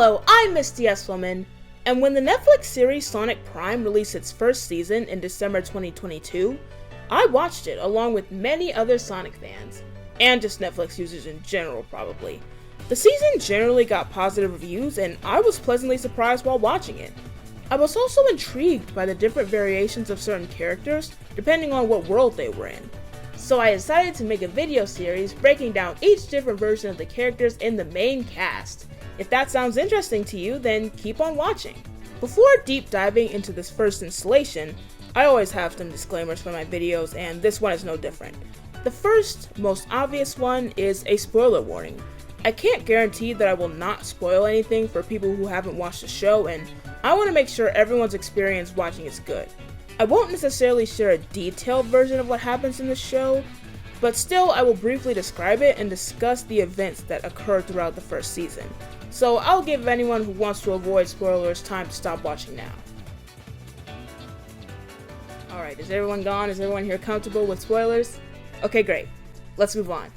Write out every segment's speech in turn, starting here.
Hello, I'm Miss DS Woman, and when the Netflix series Sonic Prime released its first season in December 2022, I watched it along with many other Sonic fans, and just Netflix users in general probably. The season generally got positive reviews, and I was pleasantly surprised while watching it. I was also intrigued by the different variations of certain characters depending on what world they were in. So I decided to make a video series breaking down each different version of the characters in the main cast. If that sounds interesting to you, then keep on watching. Before deep diving into this first installation, I always have some disclaimers for my videos, and this one is no different. The first, most obvious one is a spoiler warning. I can't guarantee that I will not spoil anything for people who haven't watched the show, and I want to make sure everyone's experience watching is good. I won't necessarily share a detailed version of what happens in the show, but still I will briefly describe it and discuss the events that occurred throughout the first season. So I'll give anyone who wants to avoid spoilers time to stop watching now. Alright, is everyone gone? Is everyone here comfortable with spoilers? Okay, great. Let's move on.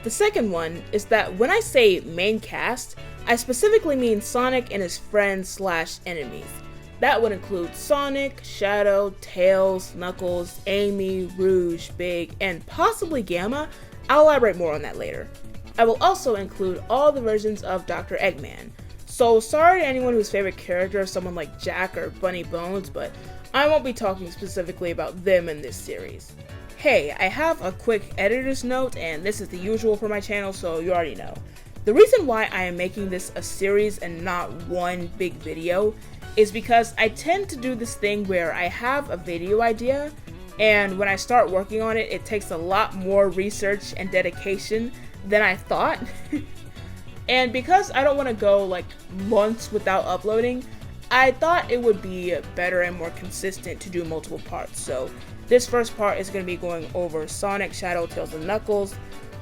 The second one is that when I say main cast, I specifically mean Sonic and his friends/enemies. That would include Sonic, Shadow, Tails, Knuckles, Amy, Rouge, Big, and possibly Gamma. I'll elaborate more on that later. I will also include all the versions of Dr. Eggman. So sorry to anyone whose favorite character is someone like Jack or Bunny Bones, but I won't be talking specifically about them in this series. Hey, I have a quick editor's note, and this is the usual for my channel, so you already know. The reason why I am making this a series and not one big video is because I tend to do this thing where I have a video idea, and when I start working on it, it takes a lot more research and dedication than I thought. And because I don't want to go like months without uploading, I thought it would be better and more consistent to do multiple parts. So this first part is going to be going over Sonic, Shadow, Tails, and Knuckles.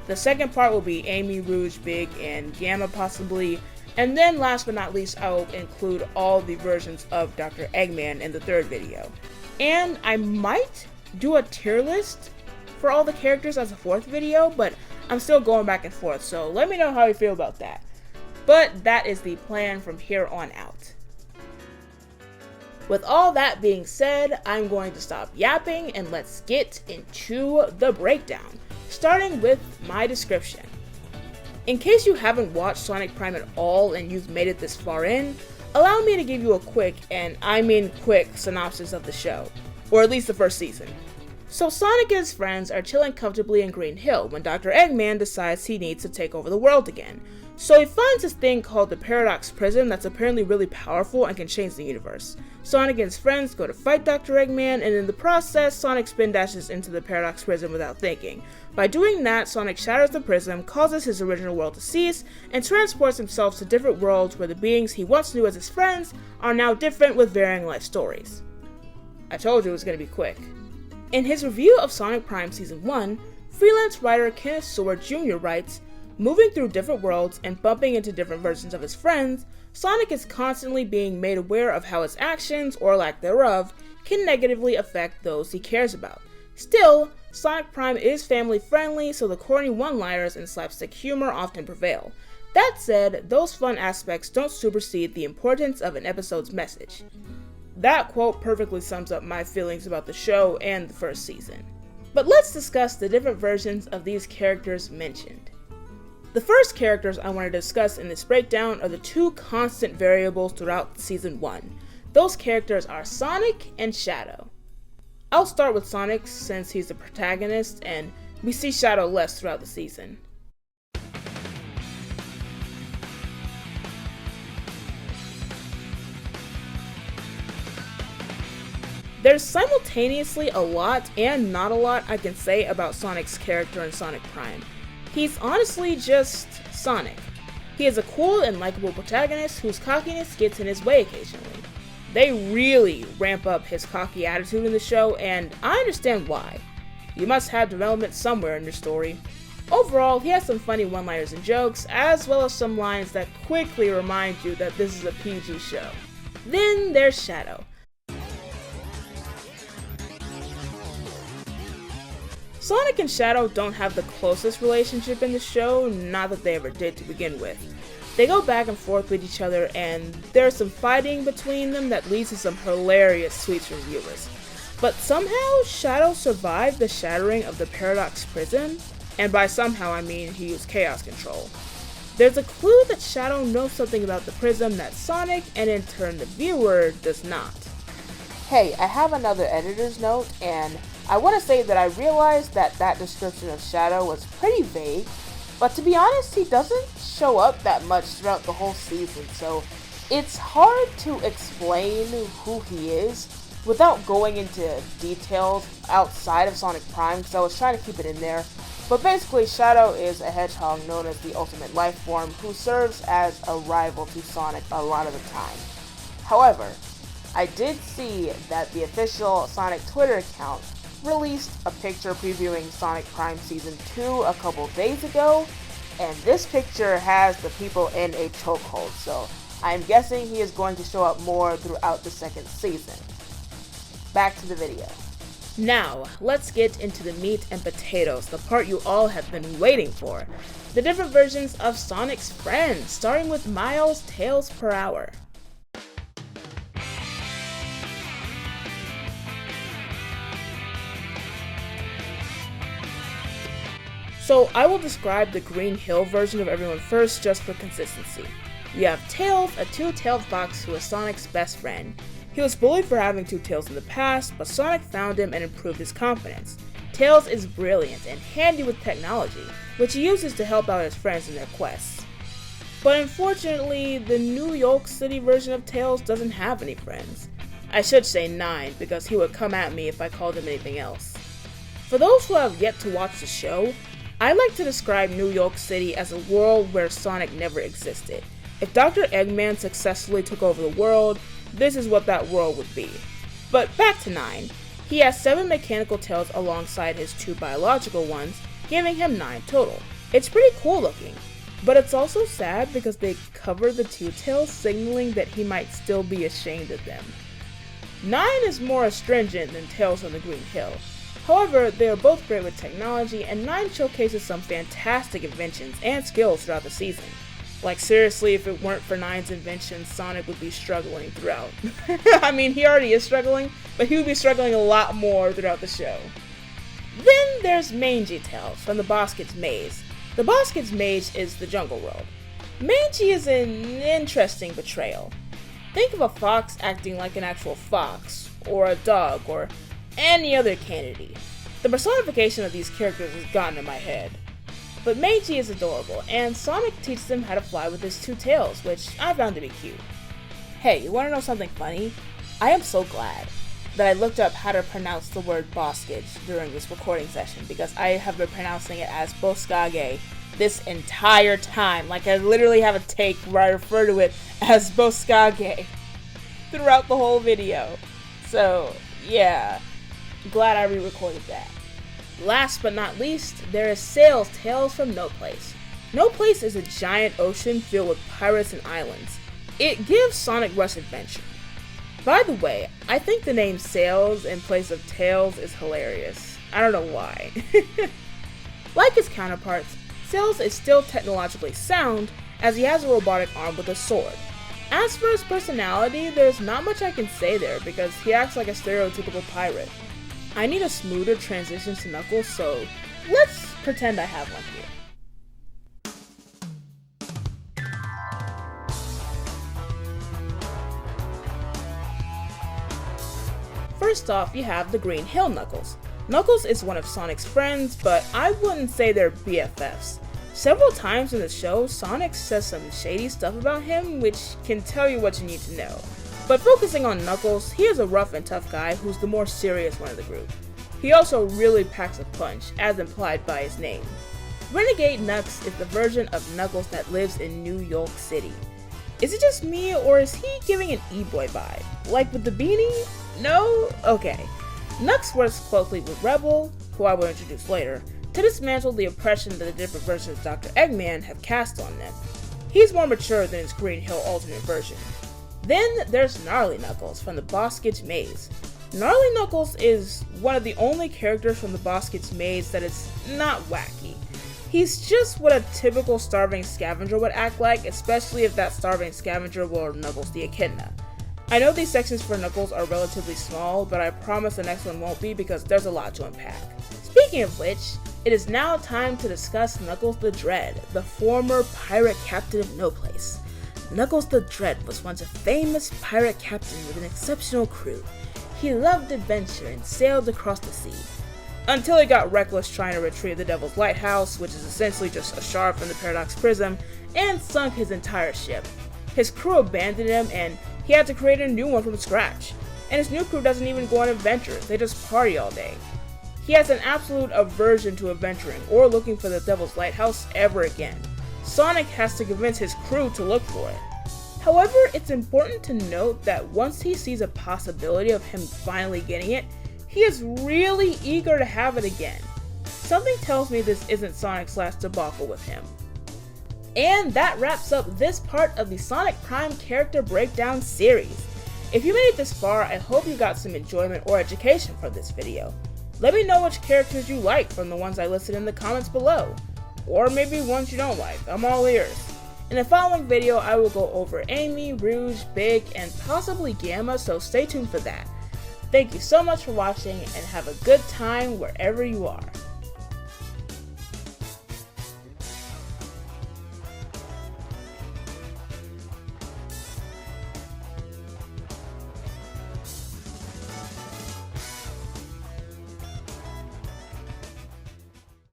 The second part will be Amy, Rouge, Big, and Gamma possibly. And then last but not least, I will include all the versions of Dr. Eggman in the third video. And I might do a tier list for all the characters as a fourth video, but I'm still going back and forth, so let me know how you feel about that. But that is the plan from here on out. With all that being said, I'm going to stop yapping and let's get into the breakdown, starting with my description. In case you haven't watched Sonic Prime at all and you've made it this far in, allow me to give you a quick, and I mean quick, synopsis of the show, or at least the first season. So Sonic and his friends are chilling comfortably in Green Hill when Dr. Eggman decides he needs to take over the world again. So he finds this thing called the Paradox Prism that's apparently really powerful and can change the universe. Sonic and his friends go to fight Dr. Eggman, and in the process, Sonic spin dashes into the Paradox Prism without thinking. By doing that, Sonic shatters the prism, causes his original world to cease, and transports himself to different worlds where the beings he once knew as his friends are now different with varying life stories. I told you it was going to be quick. In his review of Sonic Prime Season 1, freelance writer Kenneth Sword Jr. writes, "Moving through different worlds and bumping into different versions of his friends, Sonic is constantly being made aware of how his actions, or lack thereof, can negatively affect those he cares about. Still, Sonic Prime is family friendly, so the corny one-liners and slapstick humor often prevail. That said, those fun aspects don't supersede the importance of an episode's message." That quote perfectly sums up my feelings about the show and the first season. But let's discuss the different versions of these characters mentioned. The first characters I want to discuss in this breakdown are the two constant variables throughout Season 1. Those characters are Sonic and Shadow. I'll start with Sonic since he's the protagonist and we see Shadow less throughout the season. There's simultaneously a lot and not a lot I can say about Sonic's character in Sonic Prime. He's honestly just Sonic. He is a cool and likable protagonist whose cockiness gets in his way occasionally. They really ramp up his cocky attitude in the show, and I understand why. You must have development somewhere in your story. Overall, he has some funny one-liners and jokes, as well as some lines that quickly remind you that this is a PG show. Then there's Shadow. Sonic and Shadow don't have the closest relationship in the show, not that they ever did to begin with. They go back and forth with each other, and there's some fighting between them that leads to some hilarious tweets from viewers. But somehow, Shadow survived the shattering of the Paradox Prism, and by somehow I mean he used Chaos Control. There's a clue that Shadow knows something about the prism that Sonic, and in turn the viewer, does not. Hey, I have another editor's note, and I want to say that I realized that description of Shadow was pretty vague, but to be honest, he doesn't show up that much throughout the whole season, so it's hard to explain who he is without going into details outside of Sonic Prime, so I was trying to keep it in there. But basically, Shadow is a hedgehog known as the ultimate life form who serves as a rival to Sonic a lot of the time. However, I did see that the official Sonic Twitter account released a picture previewing Sonic Prime Season 2 a couple days ago, and this picture has the people in a chokehold, so I'm guessing he is going to show up more throughout the second season. Back to the video. Now, let's get into the meat and potatoes, the part you all have been waiting for. The different versions of Sonic's friends, starting with Miles Tails per hour. So I will describe the Green Hill version of everyone first just for consistency. We have Tails, a two-tailed fox who is Sonic's best friend. He was bullied for having two tails in the past, but Sonic found him and improved his confidence. Tails is brilliant and handy with technology, which he uses to help out his friends in their quests. But unfortunately, the New York City version of Tails doesn't have any friends. I should say 9, because he would come at me if I called him anything else. For those who have yet to watch the show, I like to describe New York City as a world where Sonic never existed. If Dr. Eggman successfully took over the world, this is what that world would be. But back to 9. He has 7 mechanical tails alongside his 2 biological ones, giving him 9 total. It's pretty cool looking, but it's also sad because they cover the 2 tails, signaling that he might still be ashamed of them. 9 is more astringent than Tails on the Green Hill. However, they are both great with technology, and 9 showcases some fantastic inventions and skills throughout the season. Like seriously, if it weren't for 9's inventions, Sonic would be struggling throughout. I mean, he already is struggling, but he would be struggling a lot more throughout the show. Then there's Mangey Tails from the Boss Kid's Maze. The Boss Kid's Maze is the jungle world. Mangy is an interesting portrayal. Think of a fox acting like an actual fox, or a dog, or any other candidate. The personification of these characters has gotten in my head. But Mangey is adorable, and Sonic teaches him how to fly with his 2 tails, which I found to be cute. Hey, you wanna know something funny? I am so glad that I looked up how to pronounce the word Boskage during this recording session, because I have been pronouncing it as Boskage this entire time. Like, I literally have a take where I refer to it as Boskage throughout the whole video. So, yeah, glad I re-recorded that. Last but not least, there is Sail's Tales from No Place. No Place is a giant ocean filled with pirates and islands. It gives Sonic Rush adventure. By the way, I think the name Sails in place of Tails is hilarious. I don't know why. Like his counterparts, Sails is still technologically sound, as he has a robotic arm with a sword. As for his personality, there's not much I can say there because he acts like a stereotypical pirate. I need a smoother transition to Knuckles, so let's pretend I have one here. First off, you have the Green Hill Knuckles. Knuckles is one of Sonic's friends, but I wouldn't say they're BFFs. Several times in the show, Sonic says some shady stuff about him, which can tell you what you need to know. But focusing on Knuckles, he is a rough and tough guy who's the more serious one of the group. He also really packs a punch, as implied by his name. Renegade Knucks is the version of Knuckles that lives in New York City. Is it just me, or is he giving an E-boy vibe? Like with the beanie? No? Okay. Knucks works closely with Rebel, who I will introduce later, to dismantle the oppression that the different versions of Dr. Eggman have cast on them. He's more mature than his Green Hill alternate version. Then there's Gnarly Knuckles from the Boss Kid's Maze. Gnarly Knuckles is one of the only characters from the Boss Kid's Maze that is not wacky. He's just what a typical starving scavenger would act like, especially if that starving scavenger were Knuckles the Echidna. I know these sections for Knuckles are relatively small, but I promise the next one won't be because there's a lot to unpack. Speaking of which, it is now time to discuss Knuckles the Dread, the former pirate captain of no place. Knuckles the Dread was once a famous pirate captain with an exceptional crew. He loved adventure and sailed across the sea. Until he got reckless trying to retrieve the Devil's Lighthouse, which is essentially just a shard from the Paradox Prism, and sunk his entire ship. His crew abandoned him and he had to create a new one from scratch. And his new crew doesn't even go on adventures, they just party all day. He has an absolute aversion to adventuring or looking for the Devil's Lighthouse ever again. Sonic has to convince his crew to look for it. However, it's important to note that once he sees a possibility of him finally getting it, he is really eager to have it again. Something tells me this isn't Sonic's last debacle with him. And that wraps up this part of the Sonic Prime character breakdown series. If you made it this far, I hope you got some enjoyment or education from this video. Let me know which characters you like from the ones I listed in the comments below. Or maybe ones you don't like, I'm all ears. In the following video, I will go over Amy, Rouge, Big, and possibly Gamma, so stay tuned for that. Thank you so much for watching and have a good time wherever you are.